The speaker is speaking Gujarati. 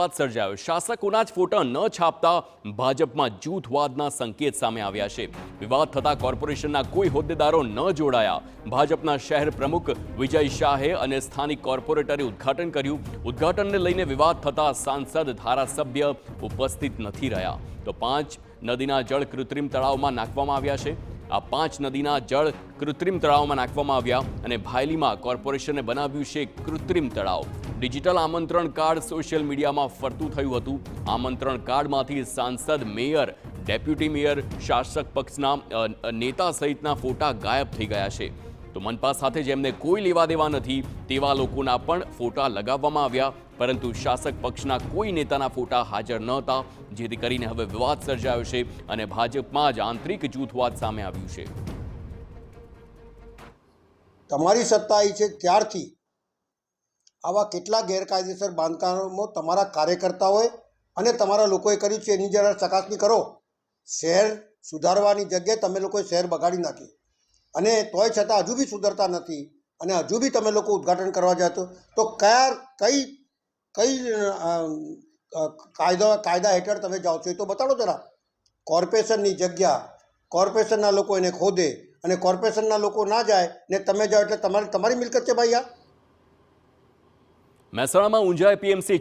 વિવાદ સર્જાયો। શાસકોના જ ફોટા ન છાપતા ભાજપમાં જૂથવાદના સંકેત સામે આવ્યા છે। વિવાદ થતા કોર્પોરેશનના કોઈ હોદ્દેદારો ન જોડાયા। ભાજપના શહેર પ્રમુખ વિજય શાહે અને સ્થાનિક કોર્પોરેટરે ઉદ્ઘાટન કર્યું। ઉદ્ઘાટનને લઈને વિવાદ થતા સાંસદ ધારાસભ્ય ઉપસ્થિત નથી રહ્યા। તો 5 નદીના જળ કૃત્રિમ તળાવમાં નાખવામાં આવ્યા છે। આ 5 નદીના જળ કૃત્રિમ તળાવમાં નાખવામાં આવ્યા અને ભાયલીમાં કોર્પોરેશને બનાવ્યું છે કૃત્રિમ તળાવ। ડિજિટલ આમંત્રણ કાર્ડ સોશિયલ મીડિયામાં ફરતું થયું હતું। આમંત્રણ કાર્ડમાંથી સાંસદ, મેયર, ડેપ્યુટી મેયર, શાસક પક્ષના નેતા સહિતના ફોટા ગાયબ થઈ ગયા છે। તો મનપા સાથે જેમને કોઈ લેવા દેવા નથી તેવા લોકોના પણ ફોટા લગાવવામાં આવ્યા, પરંતુ શાસક પક્ષના કોઈ નેતાના ફોટા હાજર ન હતા, જેથી કરીને હવે વિવાદ સર્જાયો છે અને ભાજપમાં જ આંતરિક જૂથવાદ સામે આવ્યું છે। તમારી સત્તા આવી છે ત્યારથી આવા કેટલા ગેરકાયદેસર બાંધકામો તમારા કાર્યકર્તાઓએ અને તમારા લોકોએ કર્યું છે એની જરા ચકાસણી કરો। શહેર સુધારવાની જગ્યાએ તમે લોકોએ શહેર બગાડી નાખી અને તોય છતાં હજુ બી સુધરતા નથી અને હજુ બી તમે લોકો ઉદ્ઘાટન કરવા જાતો તો કઈ કાયદા હેઠળ તમે જાઓ છો એ તો બતાડો જરા। કોર્પોરેશનની જગ્યા કોર્પોરેશનના લોકો એને ખોદે અને કોર્પોરેશનના લોકો ના જાય ને તમે જાઓ એટલે તમારી મિલકત છે ભાઈ। આ મહેસાણામાં ઊંઝા એપીએમસી